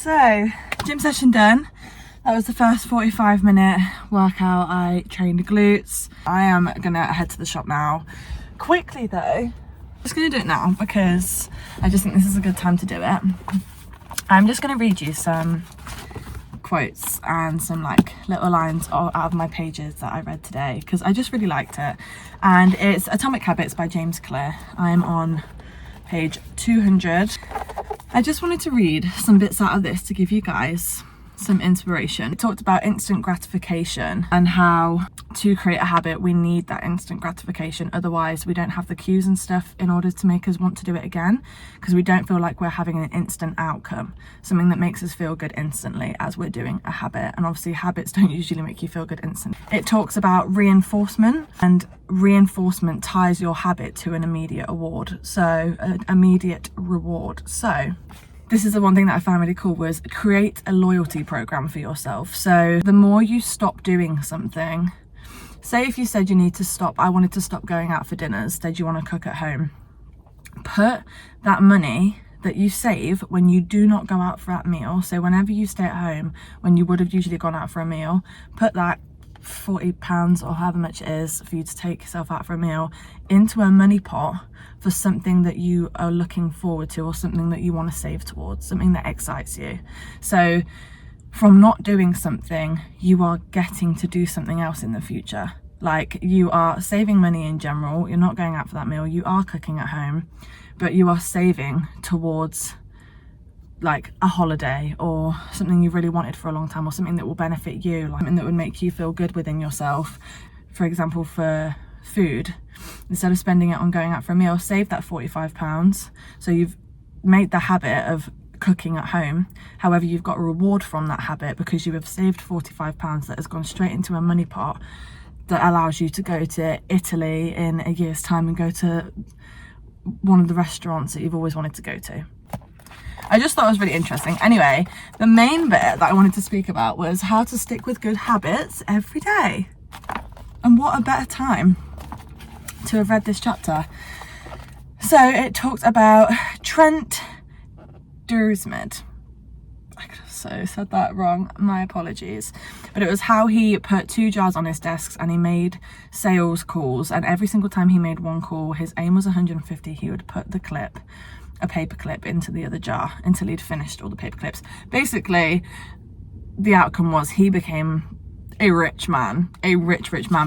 So, gym session done. That was the first 45-minute workout. I trained glutes. I am gonna head to the shop now. Quickly though, I'm just gonna do it now because I just think this is a good time to do it. I'm just gonna read you some quotes and some like little lines out of my pages that I read today because I just really liked it. And it's Atomic Habits by James Clear. I'm on page 200. I just wanted to read some bits out of this to give you guys some inspiration. It talked about instant gratification and how to create a habit we need that instant gratification, otherwise we don't have the cues and stuff in order to make us want to do it again, because we don't feel like we're having an instant outcome, something that makes us feel good instantly as we're doing a habit. And obviously habits don't usually make you feel good instantly. It talks about reinforcement, and reinforcement ties your habit to an immediate reward. So this is the one thing that I found really cool, was create a loyalty program for yourself. So the more you stop doing something, say if you said you need to stop, I wanted to stop going out for dinners, instead you want to cook at home. Put that money that you save when you do not go out for that meal, so whenever you stay at home, when you would have usually gone out for a meal, put that £40 or however much it is for you to take yourself out for a meal into a money pot for something that you are looking forward to, or something that you want to save towards, something that excites you. So from not doing something, you are getting to do something else in the future. Like, you are saving money in general, you're not going out for that meal, you are cooking at home, but you are saving towards like a holiday or something you've really wanted for a long time, or something that will benefit you, like something that would make you feel good within yourself. For example, for food, instead of spending it on going out for a meal, save that £45. So you've made the habit of cooking at home. However, you've got a reward from that habit because you have saved £45 that has gone straight into a money pot that allows you to go to Italy in a year's time and go to one of the restaurants that you've always wanted to go to. I just thought it was really interesting. Anyway, the main bit that I wanted to speak about was how to stick with good habits every day. And what a better time to have read this chapter. So it talked about Trent Dursmid. I so said that wrong, my apologies. But it was how he put 2 jars on his desks and he made sales calls, and every single time he made one call, his aim was 150. He would put a paper clip into the other jar until he'd finished all the paper clips. Basically, the outcome was he became a rich man,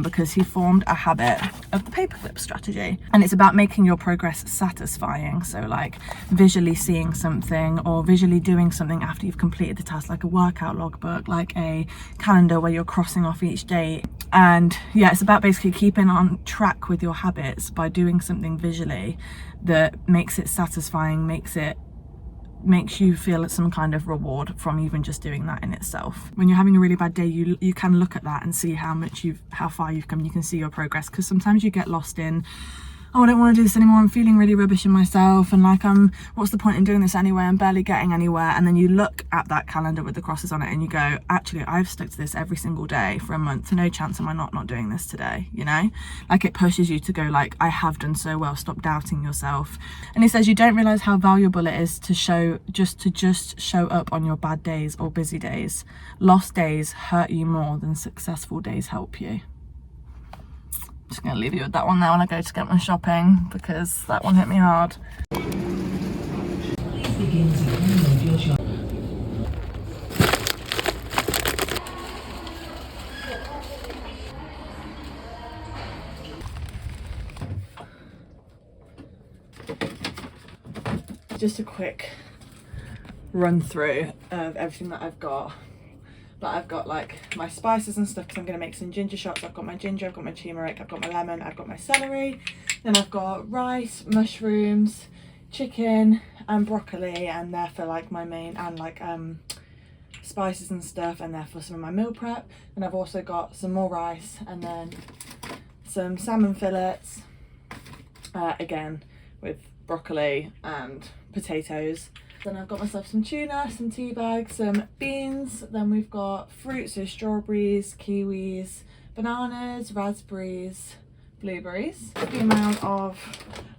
because he formed a habit of the paperclip strategy. And it's about making your progress satisfying. So like visually seeing something or visually doing something after you've completed the task, like a workout logbook, like a calendar where you're crossing off each day. And yeah, it's about basically keeping on track with your habits by doing something visually that makes it satisfying, makes you feel some kind of reward from even just doing that in itself. When you're having a really bad day, you can look at that and see how far you've come. You can see your progress, because sometimes you get lost in, oh, I don't want to do this anymore, I'm feeling really rubbish in myself, and like, what's the point in doing this anyway, I'm barely getting anywhere. And then you look at that calendar with the crosses on it and you go, actually, I've stuck to this every single day for a month, no chance am I not doing this today, you know? Like, it pushes you to go like, I have done so well, stop doubting yourself. And he says you don't realise how valuable it is to just show up on your bad days or busy days. Lost days hurt you more than successful days help you. Just gonna leave you with that one now when I go to get my shopping, because that one hit me hard. Just a quick run through of everything that I've got. But I've got like my spices and stuff because I'm going to make some ginger shots. I've got my ginger, I've got my turmeric, I've got my lemon, I've got my celery. Then I've got rice, mushrooms, chicken and broccoli, and they're for like my main, and like spices and stuff, and they're for some of my meal prep. And I've also got some more rice and then some salmon fillets, again with broccoli and potatoes. Then I've got myself some tuna, some tea bags, some beans. Then we've got fruit, so strawberries, kiwis, bananas, raspberries, blueberries. The amount of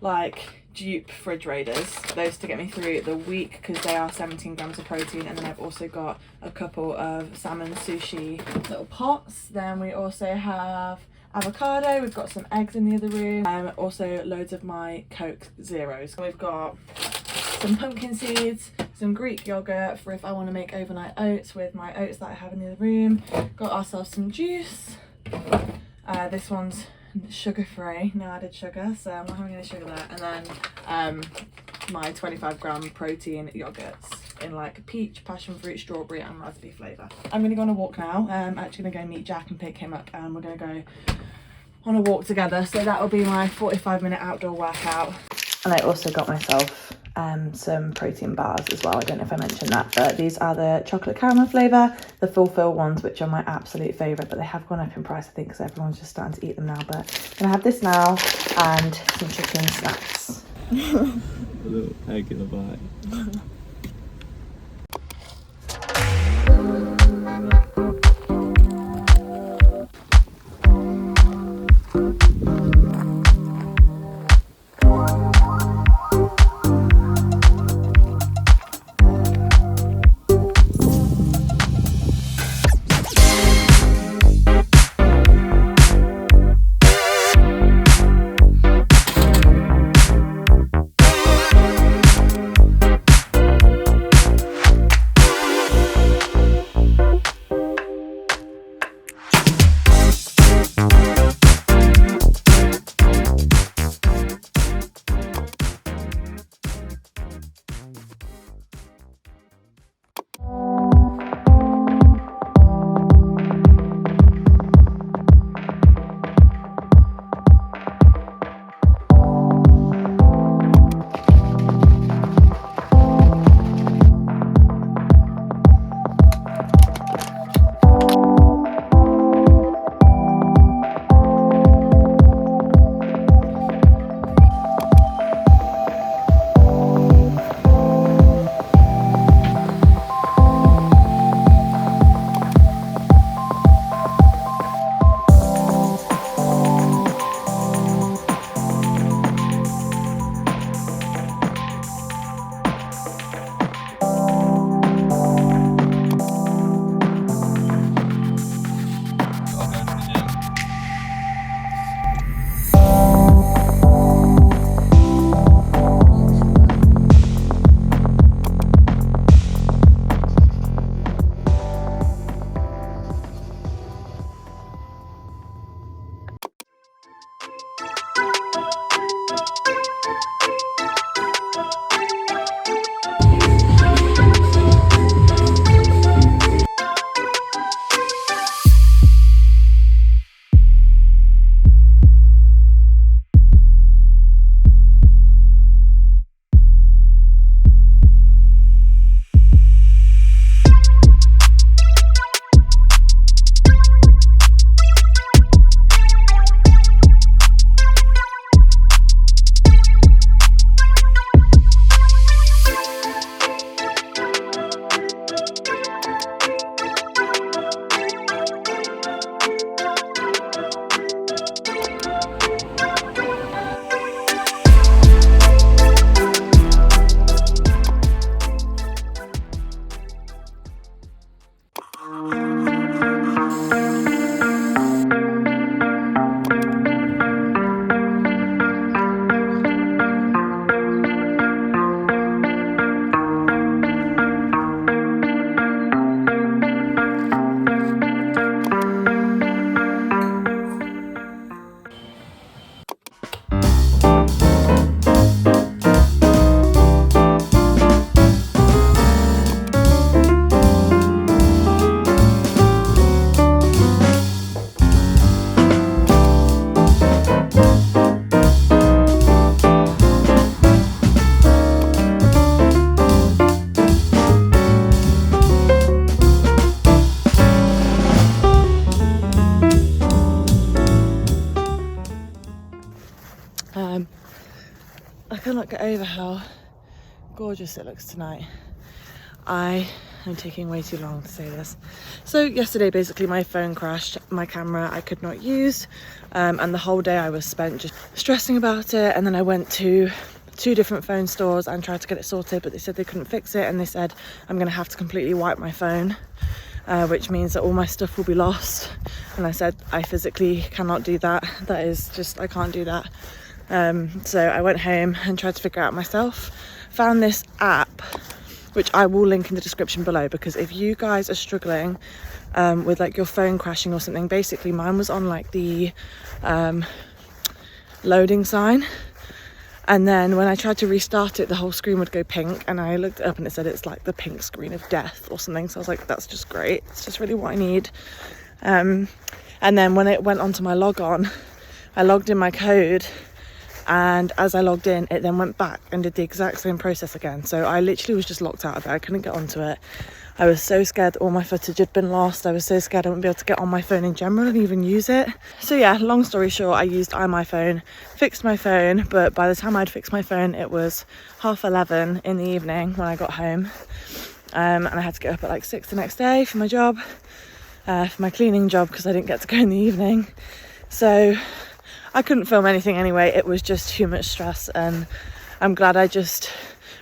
like dupe fridge raiders, those to get me through the week because they are 17 grams of protein. And then I've also got a couple of salmon sushi little pots. Then we also have avocado, we've got some eggs in the other room, also loads of my Coke Zeros. We've got some pumpkin seeds, some Greek yogurt for if I want to make overnight oats with my oats that I have in the other room. Got ourselves some juice. This one's sugar free, no added sugar, so I'm not having any sugar there. And then my 25 gram protein yogurts in like peach, passion fruit, strawberry and raspberry flavour. I'm going to go on a walk now. I'm actually going to go meet Jack and pick him up, and we're going to go on a walk together. So that will be my 45-minute outdoor workout. And I also got myself some protein bars as well. I don't know if I mentioned that, but these are the chocolate caramel flavour, the fulfill ones, which are my absolute favourite, but they have gone up in price, I think, because everyone's just starting to eat them now. But I'm gonna have this now and some chicken snacks. A little egg in a bite. cannot get over how gorgeous it looks tonight. I am taking way too long to say this. So yesterday basically my phone crashed, my camera I could not use, and the whole day I was spent just stressing about it. And then I went to 2 different phone stores and tried to get it sorted, but they said they couldn't fix it, and they said I'm gonna have to completely wipe my phone, which means that all my stuff will be lost. And I said I physically cannot do that. That is just, I can't do that. So I went home and tried to figure it out myself. Found this app, which I will link in the description below, because if you guys are struggling with like your phone crashing or something, basically mine was on like the loading sign, and then when I tried to restart it, the whole screen would go pink, and I looked it up and it said it's like the pink screen of death or something. So I was like, that's just great, it's just really what I need. And then when it went onto my log on, I logged in my code, and as I logged in, it then went back and did the exact same process again. So I literally was just locked out of it. I couldn't get onto it. I was so scared that all my footage had been lost. I was so scared I wouldn't be able to get on my phone in general and even use it. So yeah, long story short, I used iMyFone, fixed my phone, but by the time I'd fixed my phone, it was 11:30 in the evening when I got home. And I had to get up at like 6 the next day for my job, for my cleaning job, because I didn't get to go in the evening. So I couldn't film anything anyway. It was just too much stress, and I'm glad I just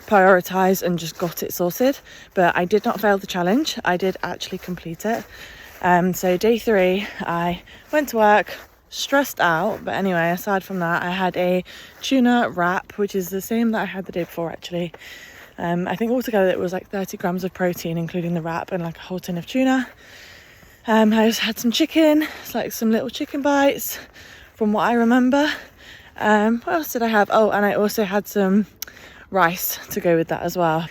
prioritised and just got it sorted. But I did not fail the challenge. I did actually complete it. So day 3, I went to work, stressed out. But anyway, aside from that, I had a tuna wrap, which is the same that I had the day before actually. I think altogether it was like 30 grams of protein, including the wrap, and like a whole tin of tuna. I just had some chicken, it's like some little chicken bites from what I remember. What else did I have? Oh, and I also had some rice to go with that as well.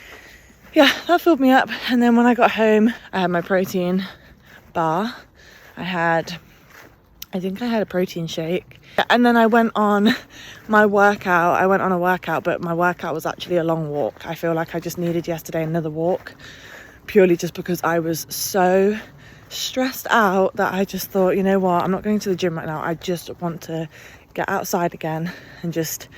Yeah, that filled me up. And then when I got home, I had my protein bar. I think I had a protein shake. And then I went on my workout. I went on a workout, but my workout was actually a long walk. I feel like I just needed yesterday another walk, purely just because I was so stressed out that I just thought, you know what, I'm not going to the gym right now. I just want to get outside again and just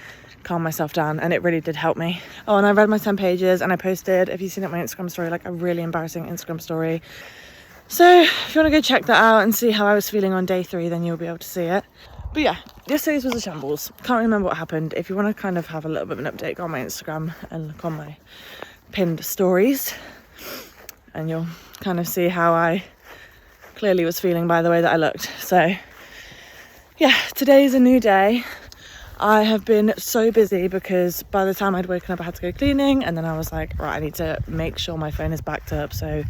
calm myself down, and it really did help me. Oh, and I read my 10 pages, and I posted, if you've seen it, my Instagram story, like a really embarrassing Instagram story. So if you want to go check that out and see how I was feeling on day 3, then you'll be able to see it. But yeah, yesterday's was a shambles. Can't remember what happened. If you want to kind of have a little bit of an update, go on my Instagram and look on my pinned stories, and you'll kind of see how I clearly was feeling by the way that I looked. So yeah, today's a new day. I have been so busy because by the time I'd woken up I had to go cleaning, and then I was like, right, I need to make sure my phone is backed up. So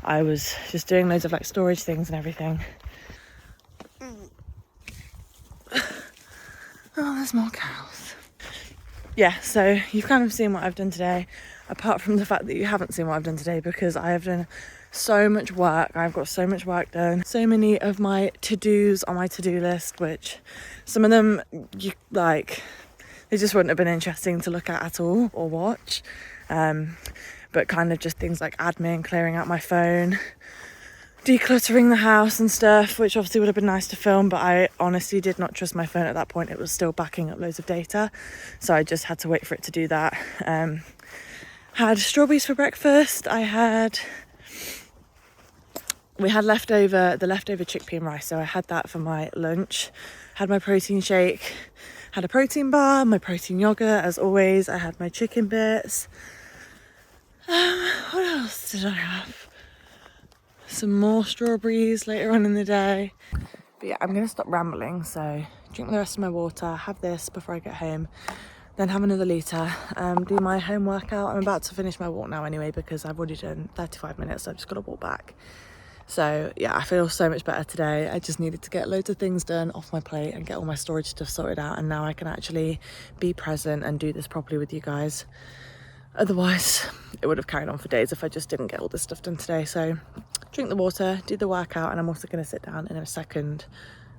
I was just doing loads of like storage things and everything. Oh, there's more cows. Yeah, so you've kind of seen what I've done today, apart from the fact that you haven't seen what I've done today, because I have done so much work. I've got so much work done, so many of my to-dos on my to-do list, which some of them you like, they just wouldn't have been interesting to look at all or watch, but kind of just things like admin, clearing out my phone, decluttering the house and stuff, which obviously would have been nice to film, but I honestly did not trust my phone at that point. It was still backing up loads of data, so I just had to wait for it to do that. Had strawberries for breakfast. We had the leftover chickpea and rice, so I had that for my lunch. Had my protein shake, had a protein bar, my protein yogurt as always. I had my chicken bits. What else did I have? Some more strawberries later on in the day. But yeah, I'm gonna stop rambling, so drink the rest of my water, have this before I get home, then have another litre, do my home workout. I'm about to finish my walk now anyway, because I've already done 35 minutes, so I've just got to walk back. So yeah, I feel so much better today. I just needed to get loads of things done off my plate and get all my storage stuff sorted out, and now I can actually be present and do this properly with you guys. Otherwise, it would have carried on for days if I just didn't get all this stuff done today. So drink the water, do the workout, and I'm also going to sit down in a second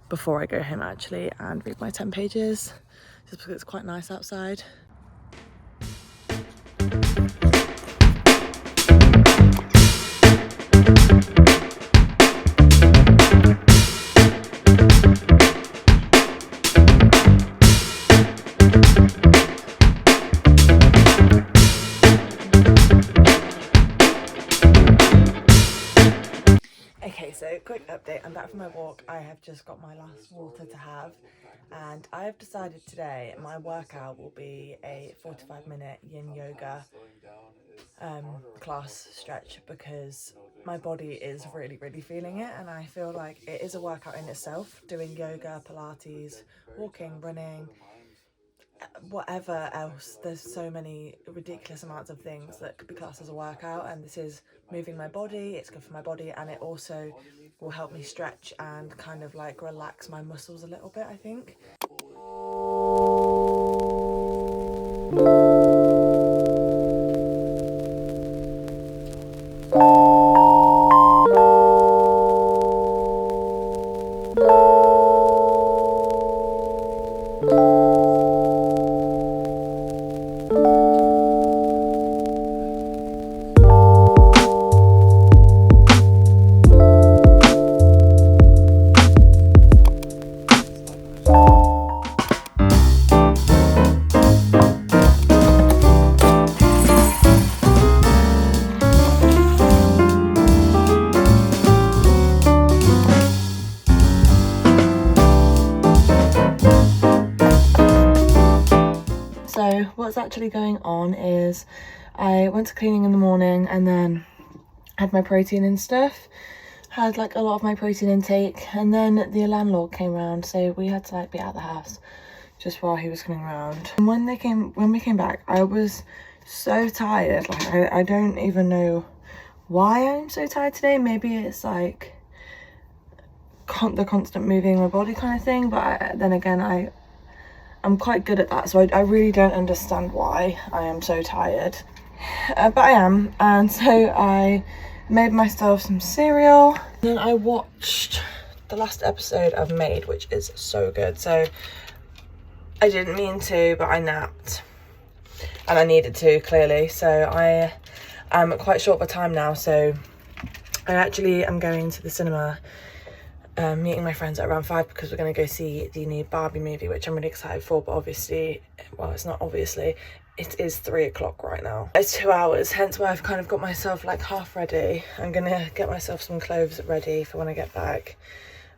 before I go home actually and read my 10 pages, just because it's quite nice outside. so quick update. I'm back from my walk. I have just got my last water to have, and I have decided today my workout will be a 45-minute yin yoga class stretch, because my body is really feeling it, and I feel like it is a workout in itself, doing yoga, Pilates, walking, running, whatever else. There's so many ridiculous amounts of things that could be classed as a workout, and this is moving my body. It's good for my body, and it also will help me stretch and kind of like relax my muscles a little bit, I think. So what's actually going on is I went to cleaning in the morning and then had my protein and stuff, had like a lot of my protein intake, and then the landlord came round, so we had to like be out of the house just while he was coming round. And when we came back, I was so tired. Like I don't even know why I'm so tired today. Maybe it's like the constant moving my body kind of thing, but then again I'm quite good at that, so I really don't understand why I am so tired, but I am. And so I made myself some cereal, then I watched the last episode I've made, which is so good. So I didn't mean to, but I napped, and I needed to, clearly. So I am quite short of time now, so I actually am going to the cinema, meeting my friends at around 5, because we're going to go see the new Barbie movie, which I'm really excited for. But obviously, well, it's not obviously, it is 3 o'clock right now. It's 2 hours, hence why I've kind of got myself like half ready. I'm gonna get myself some clothes ready for when I get back,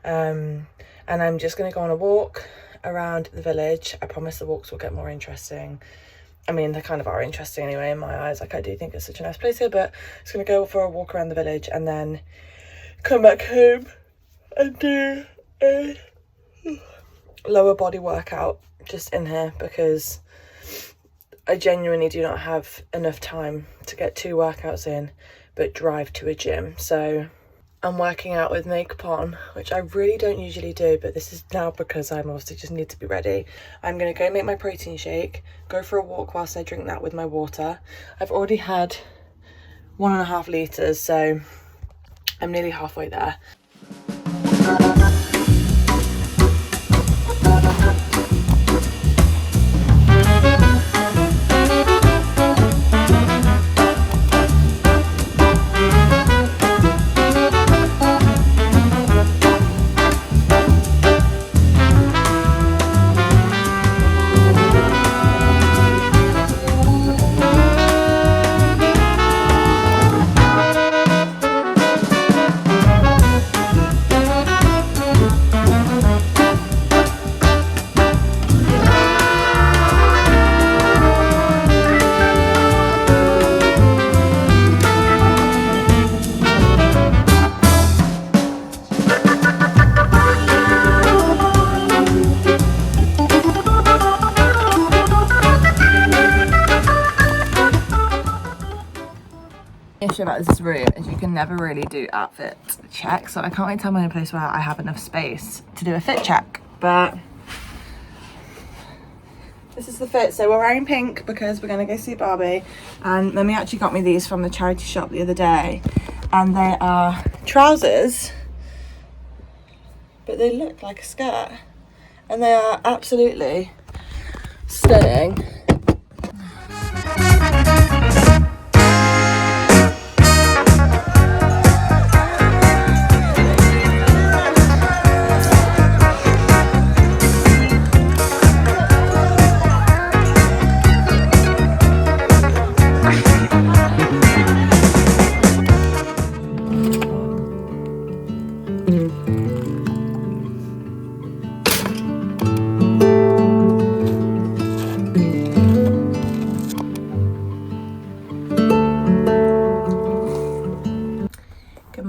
and I'm just gonna go on a walk around the village. I promise the walks will get more interesting. I mean, they kind of are interesting anyway in my eyes. Like, I do think it's such a nice place here, but I'm just gonna go for a walk around the village and then come back home and do a lower body workout just in here, because I genuinely do not have enough time to get 2 workouts in but drive to a gym. So I'm working out with makeup on, which I really don't usually do, but this is now because I'm obviously just need to be ready. I'm gonna go make my protein shake, go for a walk whilst I drink that with my water. I've already had 1.5 litres, so I'm nearly halfway there. Issue about this room is you can never really do outfit checks, so I can't really tell my own place where I have enough space to do a fit check. But this is the fit. So we're wearing pink because we're gonna go see Barbie, and Mummy actually got me these from the charity shop the other day, and they are trousers, but they look like a skirt, and they are absolutely stunning.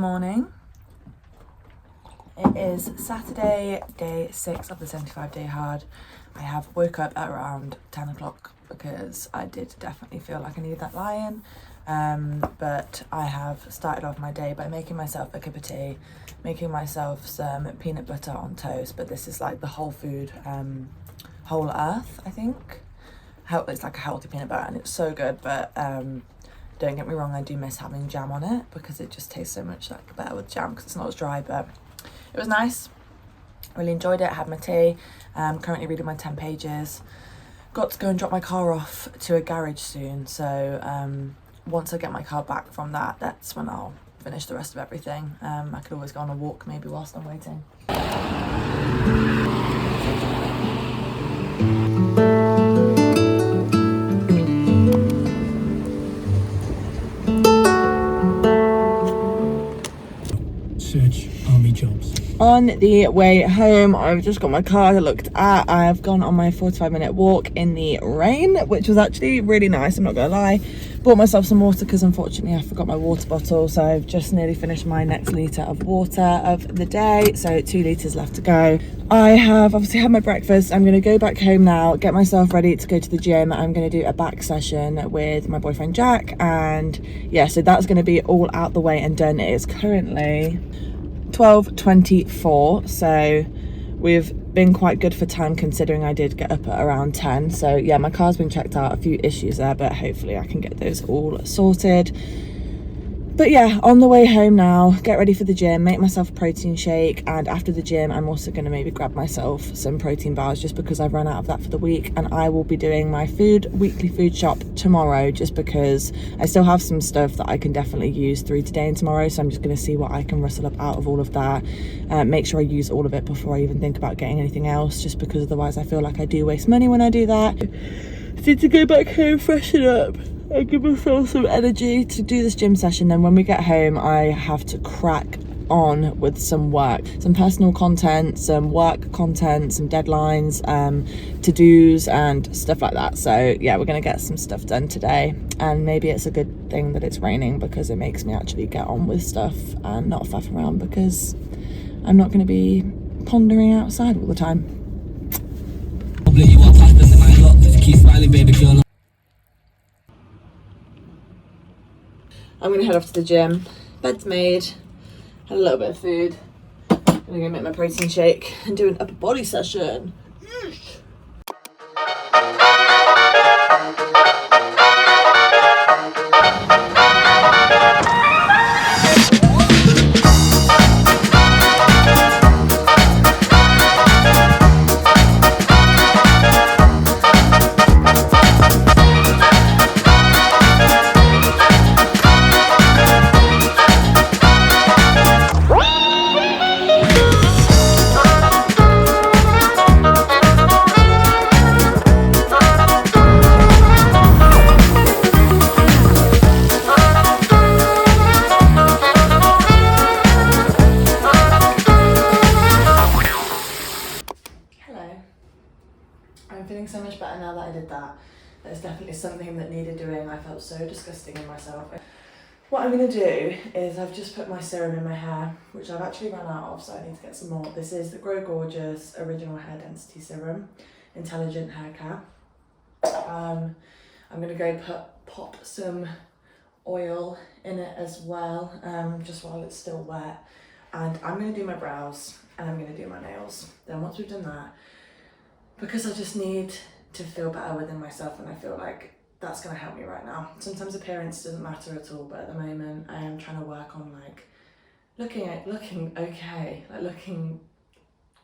morning. It is Saturday, day 6 of the 75-day hard. I have woke up at around 10 o'clock because I did definitely feel like I needed that lie-in. But I have started off my day by making myself a cup of tea, making myself some peanut butter on toast, but this is like the whole food, whole earth, I think. It's like a healthy peanut butter and it's so good, but don't get me wrong, I do miss having jam on it because it just tastes so much like better with jam because it's not as dry, but it was nice. Really enjoyed it. I had my tea. Currently reading my 10 pages. Got to go and drop my car off to a garage soon, so once I get my car back from that, that's when I'll finish the rest of everything. I could always go on a walk maybe whilst I'm waiting. Search army jobs. On the way home, I've just got my car looked at. I've gone on my 45-minute walk in the rain, which was actually really nice, I'm not gonna lie. Bought myself some water because unfortunately I forgot my water bottle, so I've just nearly finished my next litre of water of the day, so 2 litres left to go. I have obviously had my breakfast. I'm gonna go back home now, get myself ready to go to the gym. I'm gonna do a back session with my boyfriend Jack, and yeah, so that's gonna be all out the way and done. It is currently 12:24, so we've been quite good for time considering I did get up at around 10. So yeah, my car's been checked out, a few issues there, but hopefully I can get those all sorted. But yeah, on the way home now, get ready for the gym, make myself a protein shake, and after the gym I'm also going to maybe grab myself some protein bars just because I've run out of that for the week. And I will be doing my weekly food shop tomorrow just because I still have some stuff that I can definitely use through today and tomorrow, so I'm just going to see what I can rustle up out of all of that, make sure I use all of it before I even think about getting anything else, just because otherwise I feel like I do waste money when I do that. I need to go back home, freshen up, and give myself some energy to do this gym session. Then when we get home, I have to crack on with some work, some personal content, some work content, some deadlines, to-dos and stuff like that. So yeah, we're gonna get some stuff done today, and maybe it's a good thing that it's raining because it makes me actually get on with stuff and not faff around, because I'm not gonna be pondering outside all the time. I'm gonna head off to the gym. Bed's made, had a little bit of food. I'm gonna go make my protein shake and do an upper body session. I'm feeling so much better now that I did that. There's definitely something that needed doing. I felt so disgusting in myself. What I'm going to do is I've just put my serum in my hair, which I've actually run out of, so I need to get some more. This is the Grow Gorgeous Original Hair Density Serum, Intelligent Hair Care. I'm going to go pop some oil in it as well, just while it's still wet. And I'm going to do my brows and I'm going to do my nails. Then once we've done that, because I just need to feel better within myself, and I feel like that's going to help me right now. Sometimes appearance doesn't matter at all, but at the moment I am trying to work on like looking okay, like looking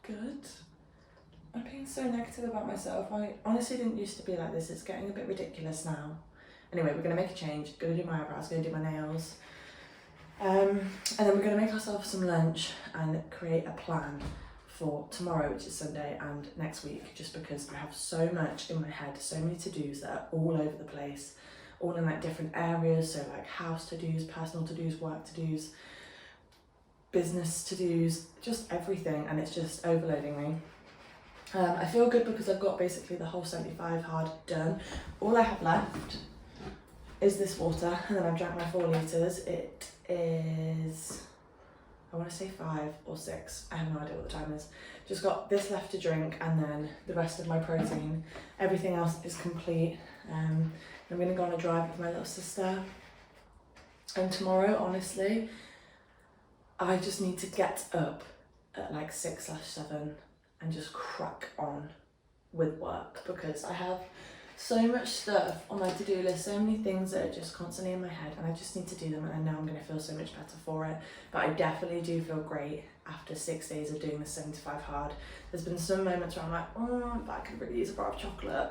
good. I'm being so negative about myself. I honestly didn't used to be like this. It's getting a bit ridiculous now. Anyway, we're going to make a change. Going to do my eyebrows, going to do my nails. And then we're going to make ourselves some lunch and create a plan for tomorrow, which is Sunday, and next week, just because I have so much in my head, so many to-dos that are all over the place, all in like different areas, so like house to-dos, personal to-dos, work to-dos, business to-dos, just everything, and it's just overloading me. I feel good because I've got basically the whole 75 hard done. All I have left is this water, and then I've drank my 4 litres. It is I want to say 5 or 6, I have no idea what the time is. Just got this left to drink and then the rest of my protein. Everything else is complete. I'm going to go on a drive with my little sister. And tomorrow, honestly, I just need to get up at like 6/7 and just crack on with work, because I have so much stuff on my to-do list, so many things that are just constantly in my head, and I just need to do them, and I know I'm going to feel so much better for it. But I definitely do feel great after 6 days of doing the 75 hard. There's been some moments where I'm like, oh, but I could really use a bar of chocolate.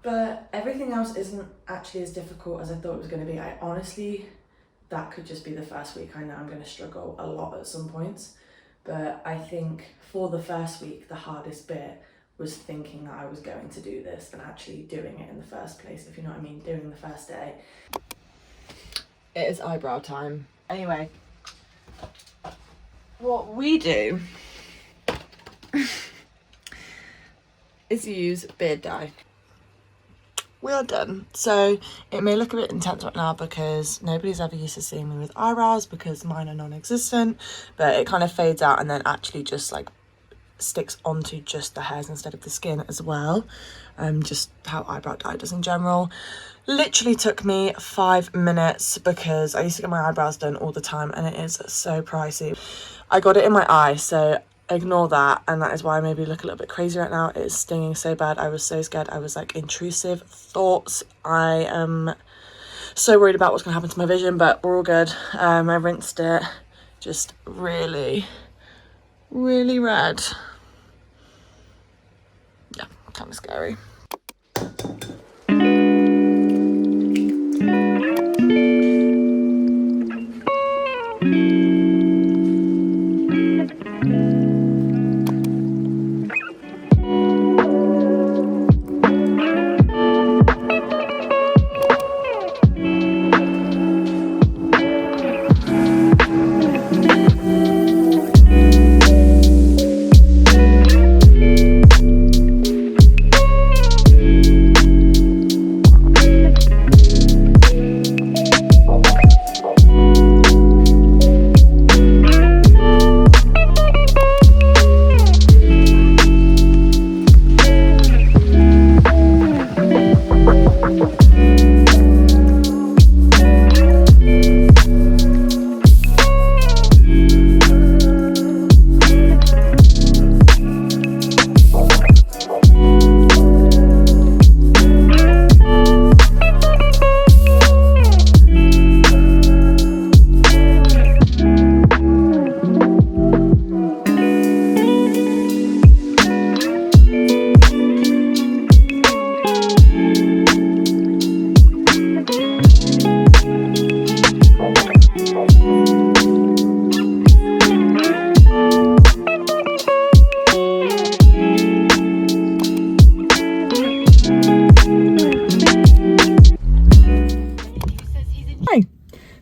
But everything else isn't actually as difficult as I thought it was going to be. I honestly, that could just be the first week. I know I'm going to struggle a lot at some points, but I think for the first week, the hardest bit was thinking that I was going to do this and actually doing it in the first place, if you know what I mean, doing the first day. It is eyebrow time. Anyway, what we do is use beard dye. We are done. So it may look a bit intense right now because nobody's ever used to seeing me with eyebrows because mine are non-existent, but it kind of fades out and then actually just like sticks onto just the hairs instead of the skin as well. Just how eyebrow dye does in general. Literally took me 5 minutes because I used to get my eyebrows done all the time and it is so pricey. I got it in my eye, so ignore that, and that is why I maybe look a little bit crazy right now. It is stinging so bad. I was so scared. I was like, intrusive thoughts. I am so worried about what's gonna happen to my vision, but we're all good. I rinsed it, just really red. Yeah, kind of scary.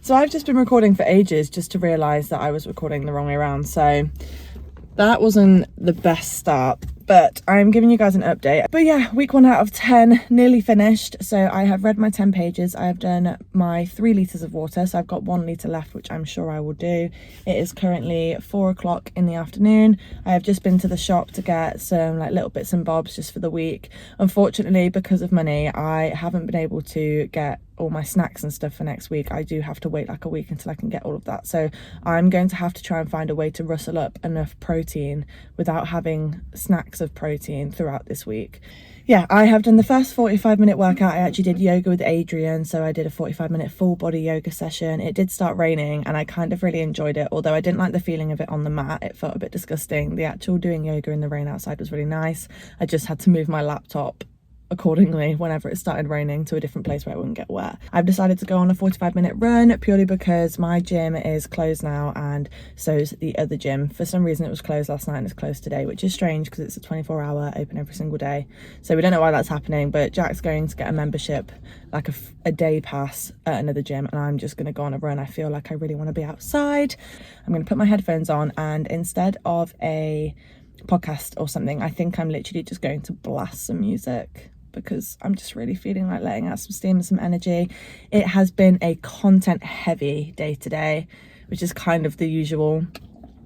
So I've just been recording for ages just to realise that I was recording the wrong way around. So that wasn't the best start, but I'm giving you guys an update. But yeah, week 1 out of 10, nearly finished. So I have read my 10 pages. I have done my 3 litres of water. So I've got 1 litre left, which I'm sure I will do. It is currently 4 o'clock in the afternoon. I have just been to the shop to get some like little bits and bobs just for the week. Unfortunately, because of money, I haven't been able to get all my snacks and stuff for next week. I do have to wait like a week until I can get all of that. So I'm going to have to try and find a way to rustle up enough protein without having snacks of protein throughout this week. Yeah, I have done the first 45-minute workout. I actually did yoga with Adrian, so I did a 45-minute full body yoga session. It did start raining and I kind of really enjoyed it, although I didn't like the feeling of it on the mat. It felt a bit disgusting. The actual doing yoga in the rain outside was really nice. I just had to move my laptop accordingly whenever it started raining to a different place where it wouldn't get wet. I've decided to go on a 45-minute run purely because my gym is closed now and so's the other gym. For some reason it was closed last night and it's closed today, which is strange because it's a 24-hour open every single day. So we don't know why that's happening, but Jack's going to get a membership, like a day pass at another gym, and I'm just going to go on a run. I feel like I really want to be outside. I'm going to put my headphones on, and instead of a podcast or something, I think I'm literally just going to blast some music because I'm just really feeling like letting out some steam and some energy. It has been a content heavy day today, which is kind of the usual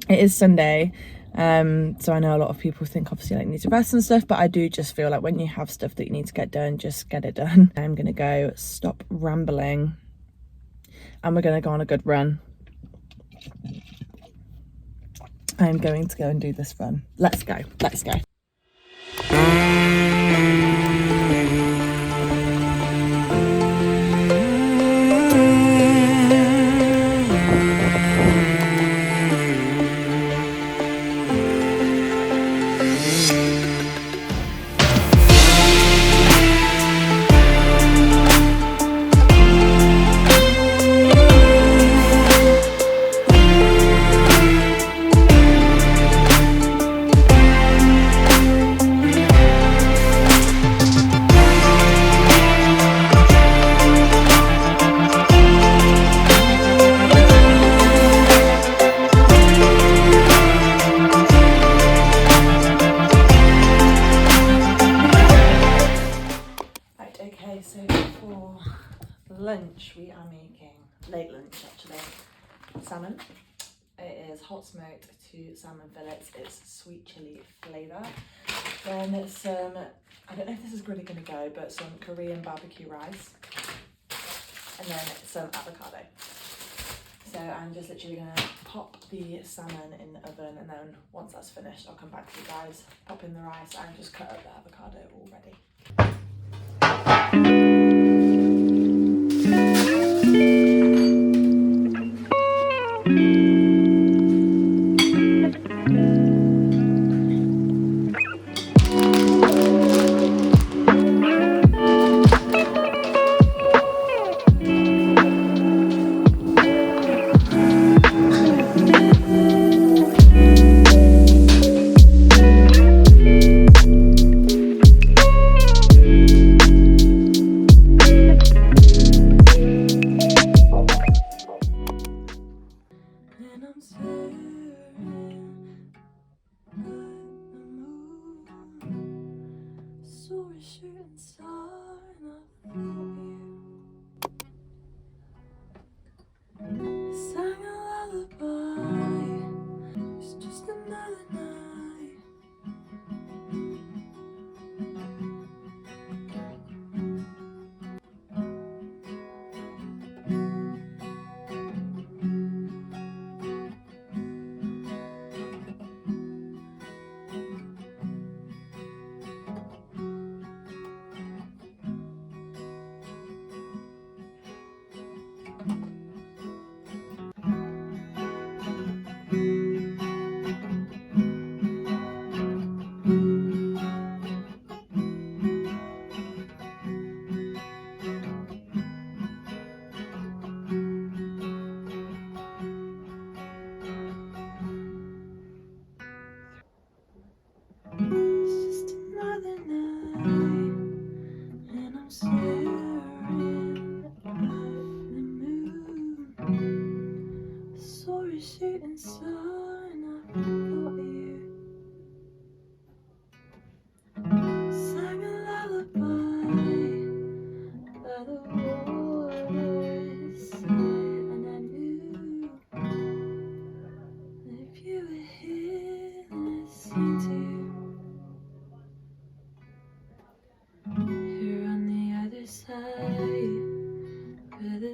It is Sunday, so I know a lot of people think obviously like need to rest and stuff, but I do just feel like when you have stuff that you need to get done, just get it done. I'm gonna go stop rambling and we're gonna go on a good run. I'm going to go and do this run. Let's go, let's go. Lunch we are making, late lunch actually, salmon. It is hot smoked to salmon fillets. It's sweet chili flavour. Then some, I don't know if this is really going to go, but some Korean barbecue rice. And then some avocado. So I'm just literally going to pop the salmon in the oven, and then once that's finished I'll come back to you guys, pop in the rice and just cut up the avocado already.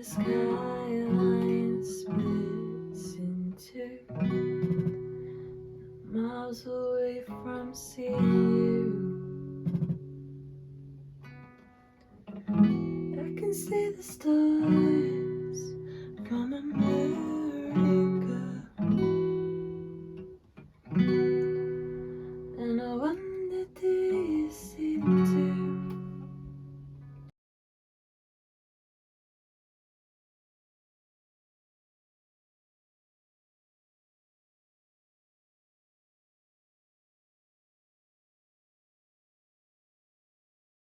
Skyline splits into miles away from seeing you. I can see the stars